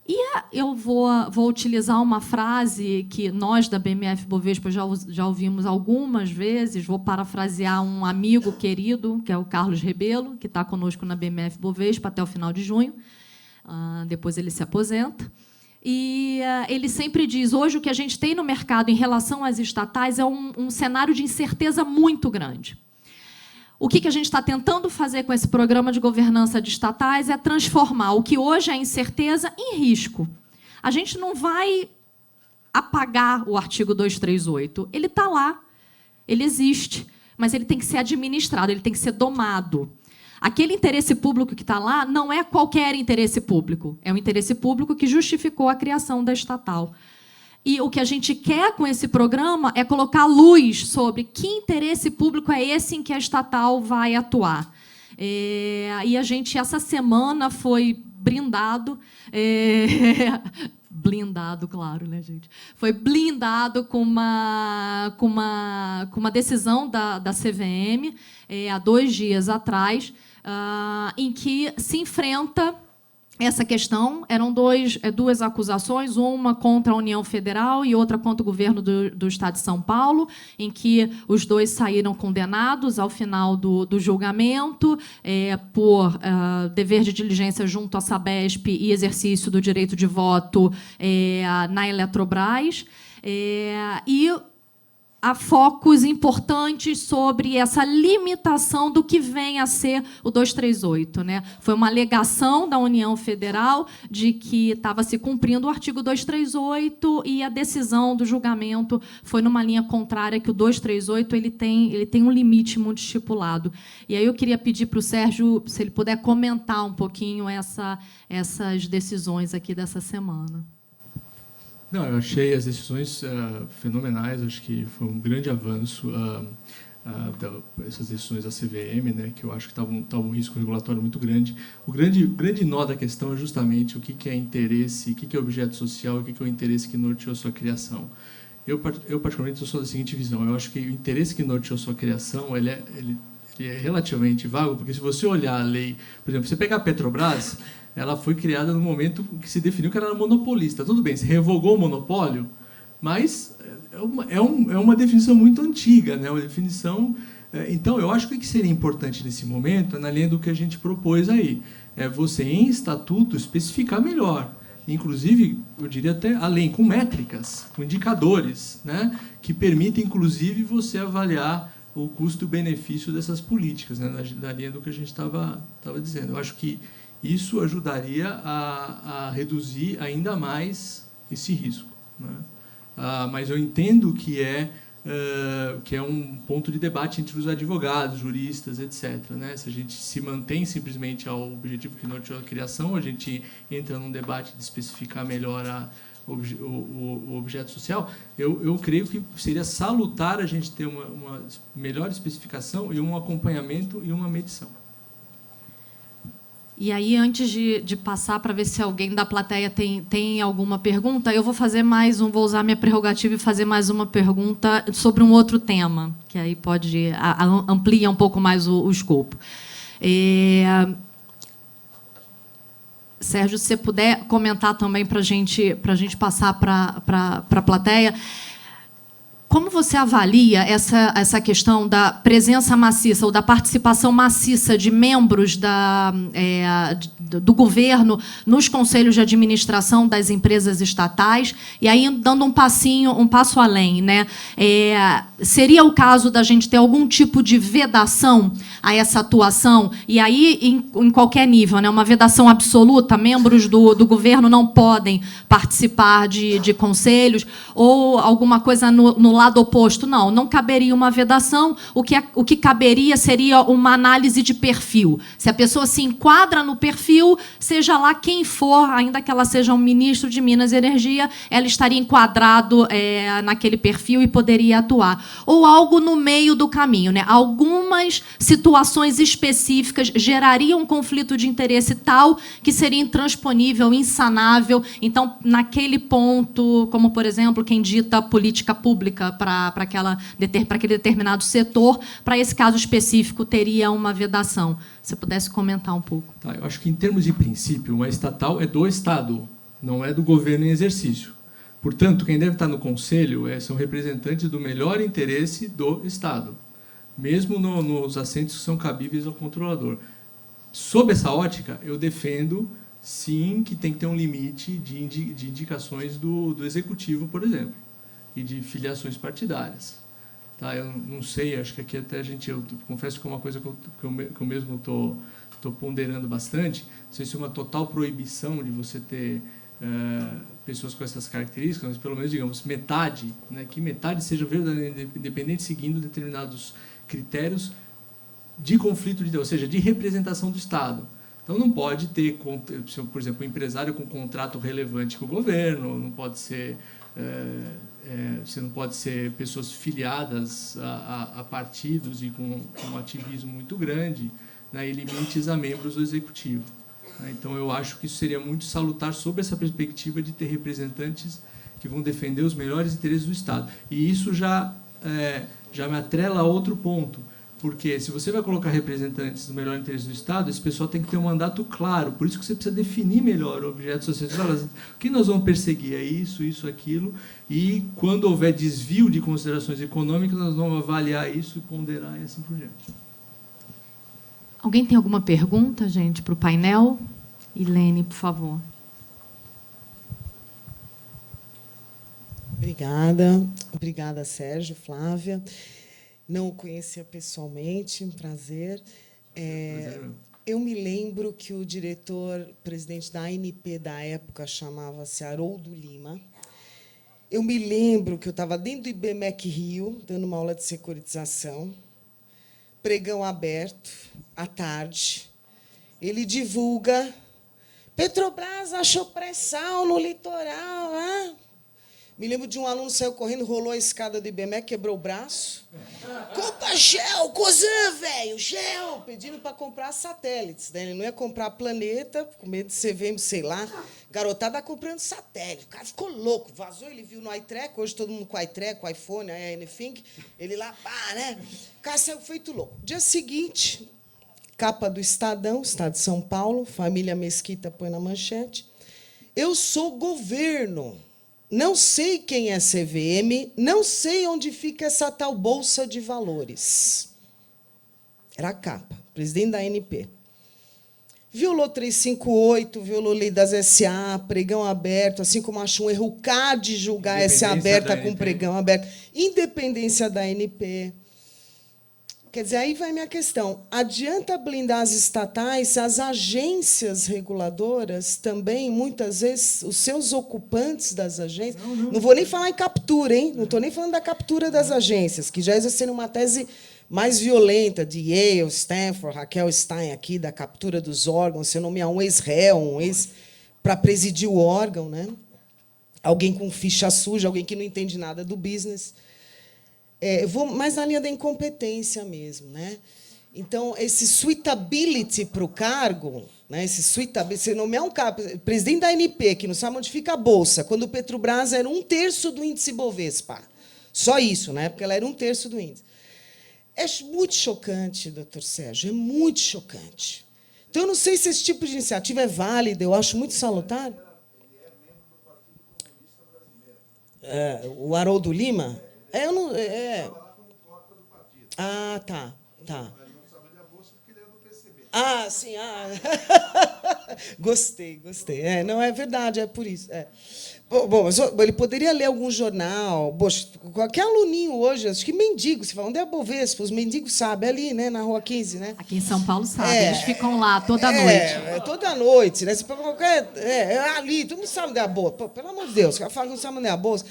E eu vou utilizar uma frase que nós, da BMF-Bovespa, já ouvimos algumas vezes. Vou parafrasear um amigo querido, que é o Carlos Rebelo, que está conosco na BMF-Bovespa até o final de junho. Depois ele se aposenta. E ele sempre diz, hoje o que a gente tem no mercado em relação às estatais é um cenário de incerteza muito grande. O que a gente está tentando fazer com esse programa de governança de estatais é transformar o que hoje é incerteza em risco. A gente não vai apagar o artigo 238. Ele está lá, ele existe, mas ele tem que ser administrado, ele tem que ser domado. Aquele interesse público que está lá não é qualquer interesse público, é um interesse público que justificou a criação da estatal. E o que a gente quer com esse programa é colocar luz sobre que interesse público é esse em que a estatal vai atuar. E a gente, essa semana, foi brindado... blindado, claro, né, gente? Foi blindado com uma decisão da CVM, há 2 dias atrás, em que se enfrenta essa questão. Eram duas acusações, uma contra a União Federal e outra contra o governo do Estado de São Paulo, em que os dois saíram condenados ao final do julgamento por dever de diligência junto à Sabesp e exercício do direito de voto na Eletrobras. E há focos importantes sobre essa limitação do que vem a ser o 238. Né? Foi uma alegação da União Federal de que estava se cumprindo o artigo 238 e a decisão do julgamento foi numa linha contrária, que o 238 ele tem um limite muito estipulado. E aí eu queria pedir para o Sérgio, se ele puder comentar um pouquinho essas decisões aqui dessa semana. Não, eu achei as decisões fenomenais, acho que foi um grande avanço essas decisões da CVM, né, que eu acho que estava um risco regulatório muito grande. O grande nó da questão é justamente o que é interesse, o que é objeto social, o que é o interesse que norteou a sua criação. Eu particularmente, sou da seguinte visão: eu acho que o interesse que norteou a sua criação ele é relativamente vago, porque se você olhar a lei, por exemplo, você pegar a Petrobras, ela foi criada no momento que se definiu que ela era monopolista. Tudo bem, se revogou o monopólio, mas é uma definição muito antiga, né? Uma definição. Então, eu acho que o que seria importante nesse momento, na linha do que a gente propôs aí, é você, em estatuto, especificar melhor. Inclusive, eu diria até além, com métricas, com indicadores, né? Que permitem, inclusive, você avaliar o custo-benefício dessas políticas, né? Na linha do que a gente estava dizendo. Eu acho que isso ajudaria a reduzir ainda mais esse risco, né? Mas eu entendo que é um ponto de debate entre os advogados, juristas, etc. Né? Se a gente se mantém simplesmente ao objetivo que norteou a criação, a gente entra num debate de especificar melhor o objeto social. Eu creio que seria salutar a gente ter uma melhor especificação e um acompanhamento e uma medição. E aí, antes de passar para ver se alguém da plateia tem alguma pergunta, eu vou vou usar minha prerrogativa e fazer mais uma pergunta sobre um outro tema, que aí pode ampliar um pouco mais o escopo. Sérgio, se você puder comentar também para a gente passar para a plateia. Como você avalia essa questão da presença maciça ou da participação maciça de membros do governo nos conselhos de administração das empresas estatais? E aí, dando um passo além, né? Seria o caso da gente ter algum tipo de vedação a essa atuação? E aí, em qualquer nível, né? Uma vedação absoluta, membros do governo não podem participar de conselhos, ou alguma coisa no lado oposto? Não caberia uma vedação. O que caberia seria uma análise de perfil. Se a pessoa se enquadra no perfil, seja lá quem for, ainda que ela seja um ministro de Minas e Energia, ela estaria enquadrado naquele perfil e poderia atuar. Ou algo no meio do caminho, né? Algumas situações específicas gerariam um conflito de interesse tal que seria intransponível, insanável. Então, naquele ponto, como, por exemplo, quem dita política pública para aquele determinado setor, para esse caso específico, teria uma vedação. Se pudesse comentar um pouco. Tá, eu acho que, em termos de princípio, uma estatal é do Estado, não é do governo em exercício. Portanto, quem deve estar no conselho são representantes do melhor interesse do Estado, mesmo nos assentos que são cabíveis ao controlador. Sob essa ótica, eu defendo sim, que tem que ter um limite de indicações do executivo, por exemplo, e de filiações partidárias. Tá? Eu não sei, acho que aqui até eu confesso que é uma coisa que eu mesmo estou ponderando bastante, não sei se é uma total proibição de você ter pessoas com essas características, mas pelo menos, digamos, metade, né, que metade seja verdadeiramente independente seguindo determinados critérios de conflito ou seja, de representação do Estado. Então não pode ter, por exemplo, um empresário com contrato relevante com o governo, não pode ser, você não pode ser pessoas filiadas a partidos e com um ativismo muito grande, né, e limites a membros do executivo. Então eu acho que isso seria muito salutar sob essa perspectiva de ter representantes que vão defender os melhores interesses do Estado. E isso já me atrela a outro ponto. Porque se você vai colocar representantes do melhor interesse do Estado, esse pessoal tem que ter um mandato claro. Por isso que você precisa definir melhor o objeto social. O que nós vamos perseguir é isso, aquilo. E quando houver desvio de considerações econômicas, nós vamos avaliar isso, ponderar e assim por diante. Alguém tem alguma pergunta, gente, para o painel? Ilene, por favor. Obrigada. Obrigada, Sérgio, Flávia. Não o conhecia pessoalmente, um prazer. Eu me lembro que o diretor-presidente da ANP da época chamava-se Haroldo Lima. Eu me lembro que eu estava dentro do IBMEC Rio, dando uma aula de securitização, pregão aberto, à tarde. Ele divulga: Petrobras achou pré-sal no litoral. Ah? Me lembro de um aluno que saiu correndo, rolou a escada do IBMEC, quebrou o braço. Compra Shell, Cosan, velho, Shell! Pedindo para comprar satélites. Né? Ele não ia comprar planeta, com medo de CVM, sei lá. Garotada comprando satélite. O cara ficou louco, vazou, ele viu no iTrack, hoje todo mundo com iTrack, com iPhone, anything. Ele lá, pá, né? O cara saiu feito louco. Dia seguinte, capa do Estadão, Estado de São Paulo, família Mesquita põe na manchete. Eu sou governo. Não sei quem é CVM, não sei onde fica essa tal Bolsa de Valores. Era a capa, presidente da ANP. Violou 358, violou lei das SA, pregão aberto, assim como acho um erro o CAD julgar SA aberta com pregão aberto. Independência da ANP. Quer dizer, aí vai minha questão. Adianta blindar as estatais se as agências reguladoras também, muitas vezes, os seus ocupantes das agências... Não vou nem falar em captura, hein? Não estou nem falando da captura das agências, que já existe uma tese mais violenta de Yale, Stanford, Raquel Stein, aqui, da captura dos órgãos, você nomear um ex-réu, para presidir o órgão, né? Alguém com ficha suja, alguém que não entende nada do business... Eu vou mais na linha da incompetência mesmo, né? Então, esse suitability para o cargo, né? Esse suitability, você nomear um cara, presidente da ANP, que não sabe onde fica a Bolsa, quando o Petrobras era 1/3 do índice Bovespa. Só isso, né? Porque ela era 1/3 do índice. É muito chocante, doutor Sérgio, é muito chocante. Então, eu não sei se esse tipo de iniciativa é válida, eu acho muito salutar. O Haroldo Lima? Eu não. Ah, tá. Ah, sim. Ah. Gostei. Não, é verdade, é por isso. Bom, mas ele poderia ler algum jornal. Poxa, qualquer aluninho hoje, acho que mendigo, você fala, onde é a Bovespa? Os mendigos sabem, ali, né, na Rua 15, né? Aqui em São Paulo sabe, eles ficam lá toda noite. Toda noite, né? Você pega qualquer. Ali, todo mundo sabe onde é a Bolsa. Pô, pelo amor de Deus, o cara fala que não sabe onde é a Bolsa.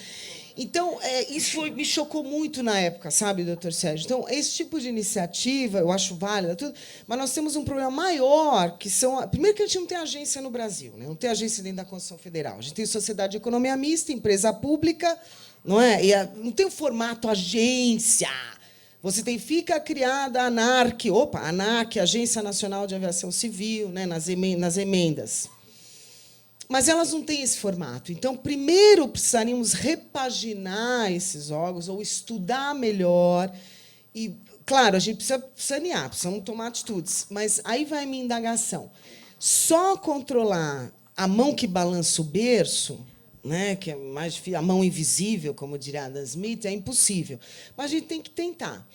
Então, isso me chocou muito na época, sabe, doutor Sérgio? Então, esse tipo de iniciativa, eu acho válida, tudo, mas nós temos um problema maior, que são... Primeiro que a gente não tem agência no Brasil, né? Não tem agência dentro da Constituição Federal. A gente tem sociedade de economia mista, empresa pública, não é? Não tem o formato agência. Você fica criada a ANAC, Agência Nacional de Aviação Civil, né? nas emendas. Mas elas não têm esse formato. Então, primeiro, precisaríamos repaginar esses órgãos ou estudar melhor. E, claro, a gente precisa sanear, precisamos tomar atitudes. Mas aí vai a minha indagação. Só controlar a mão que balança o berço, né, que é mais difícil, a mão invisível, como diria Adam Smith, é impossível. Mas a gente tem que tentar.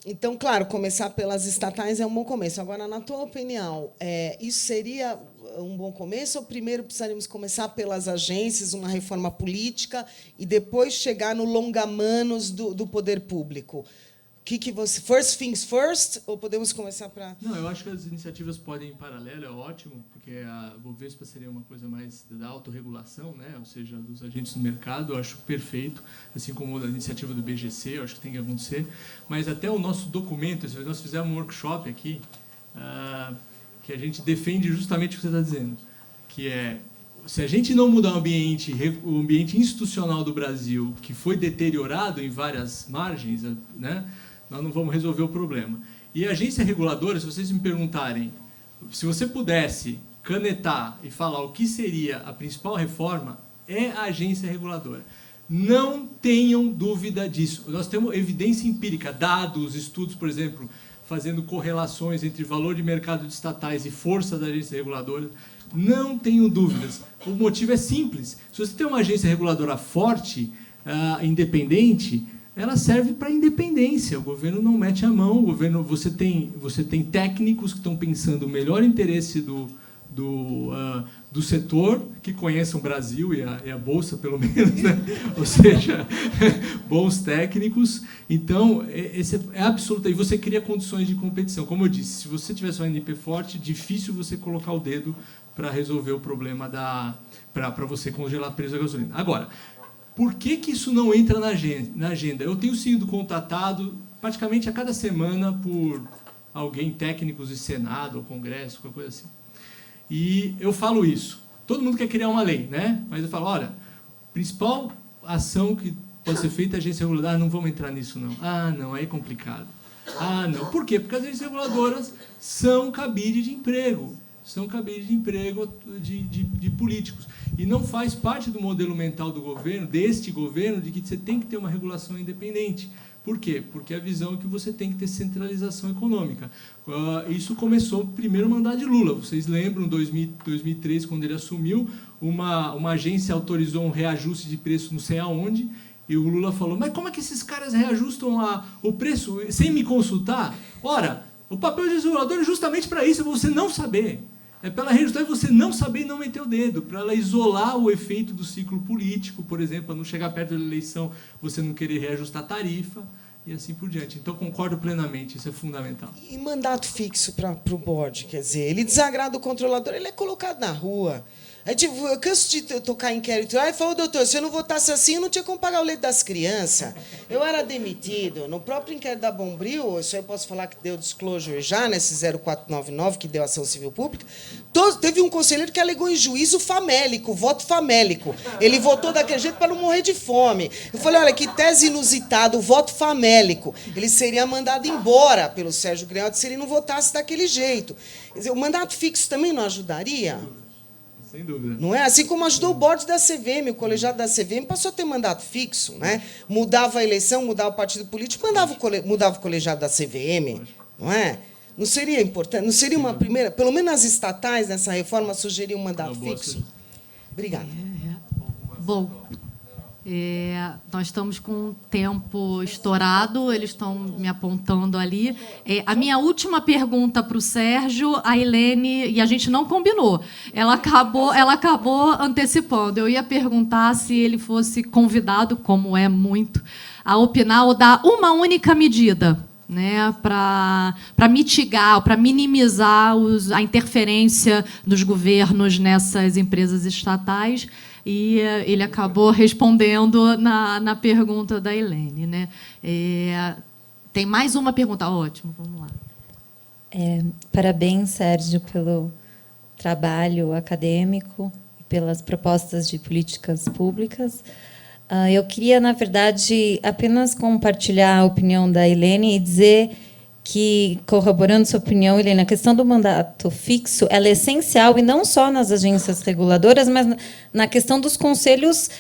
Então, claro, começar pelas estatais é um bom começo. Agora, na tua opinião, isso seria um bom começo, ou primeiro precisaríamos começar pelas agências, uma reforma política, e depois chegar no longa-manos do poder público? Que você... First things first, ou podemos começar para... Não, eu acho que as iniciativas podem ir em paralelo, é ótimo, porque a Bovespa seria uma coisa mais da autorregulação, né? Ou seja, dos agentes do mercado, eu acho perfeito, assim como a iniciativa do BGC, eu acho que tem que acontecer. Mas até o nosso documento, nós fizemos um workshop aqui, que a gente defende justamente o que você está dizendo, que é, se a gente não mudar o ambiente institucional do Brasil, que foi deteriorado em várias margens, né? Nós não vamos resolver o problema. E a agência reguladora, se vocês me perguntarem, se você pudesse canetar e falar o que seria a principal reforma, é a agência reguladora. Não tenham dúvida disso. Nós temos evidência empírica, dados, estudos, por exemplo, fazendo correlações entre valor de mercado de estatais e força da agência reguladora. Não tenham dúvidas. O motivo é simples. Se você tem uma agência reguladora forte, independente, ela serve para a independência. O governo não mete a mão. O governo, você tem técnicos que estão pensando o melhor interesse do setor, que conheçam o Brasil e a Bolsa, pelo menos, né? Ou seja, bons técnicos. Então, esse é absoluto. E você cria condições de competição. Como eu disse, se você tivesse uma ANP forte, difícil você colocar o dedo para resolver o problema para você congelar preço da gasolina. Agora, por que isso não entra na agenda? Eu tenho sido contatado praticamente a cada semana por alguém, técnicos de Senado ou Congresso, qualquer coisa assim. E eu falo isso. Todo mundo quer criar uma lei, né? Mas eu falo, olha, a principal ação que pode ser feita é a agência reguladora. Não vamos entrar nisso, não. Não, aí é complicado. Não. Por quê? Porque as agências reguladoras são cabide de emprego. São cabide de emprego de políticos. E não faz parte do modelo mental do governo, deste governo, de que você tem que ter uma regulação independente. Por quê? Porque a visão é que você tem que ter centralização econômica. Isso começou no primeiro mandato de Lula. Vocês lembram, em 2003, quando ele assumiu, uma agência autorizou um reajuste de preço não sei aonde, e o Lula falou, mas como é que esses caras reajustam o preço sem me consultar? Ora, o papel de regulador é justamente para isso, para você não saber. É para ela reajustar e você não saber e não meter o dedo, para ela isolar o efeito do ciclo político, por exemplo, para não chegar perto da eleição, você não querer reajustar a tarifa e assim por diante. Então, concordo plenamente, isso é fundamental. E mandato fixo para o board, quer dizer, ele desagrada o controlador, ele é colocado na rua. Eu canso de tocar inquérito. Aí falou, doutor, se eu não votasse assim, eu não tinha como pagar o leite das crianças. Eu era demitido. No próprio inquérito da Bombril, isso aí eu posso falar que deu disclosure já, nesse 0499, que deu ação civil pública, teve um conselheiro que alegou em juízo famélico, voto famélico. Ele votou daquele jeito para não morrer de fome. Eu falei, olha, que tese inusitada, o voto famélico. Ele seria mandado embora pelo Sérgio Grialdi se ele não votasse daquele jeito. Quer dizer, o mandato fixo também não ajudaria? Sem dúvida. Não é? Assim como ajudou o board da CVM, o colegiado da CVM passou a ter mandato fixo, né? Mudava a eleição, mudava o partido político, mudava o colegiado da CVM, não é? Não seria importante? Não seria uma primeira, pelo menos as estatais nessa reforma sugeriam um mandato fixo? Obrigada. Bom, nós estamos com o tempo estourado, eles estão me apontando ali. A minha última pergunta para o Sérgio, a Helene, e a gente não combinou, ela acabou antecipando. Eu ia perguntar se ele fosse convidado, como é muito, a opinar ou dar uma única medida, né, para mitigar, para minimizar a interferência dos governos nessas empresas estatais. E ele acabou respondendo na pergunta da Helene, né? Tem mais uma pergunta. Ótimo, vamos lá. Parabéns, Sérgio, pelo trabalho acadêmico e pelas propostas de políticas públicas. Eu queria, na verdade, apenas compartilhar a opinião da Helene e dizer que, corroborando sua opinião, Helena, a questão do mandato fixo ela é essencial, e não só nas agências reguladoras, mas na questão dos conselhos,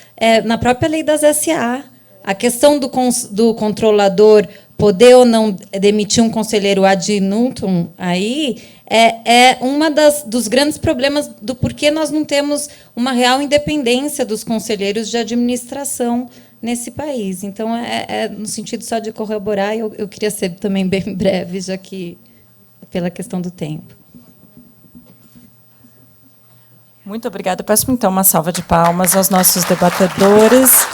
na própria lei das SA. A questão do controlador poder ou não demitir um conselheiro ad nutum aí é uma dos grandes problemas do porquê nós não temos uma real independência dos conselheiros de administração nesse país. Então, no sentido só de corroborar, eu queria ser também bem breve, já que pela questão do tempo. Muito obrigada. Peço, então, uma salva de palmas aos nossos debatedores.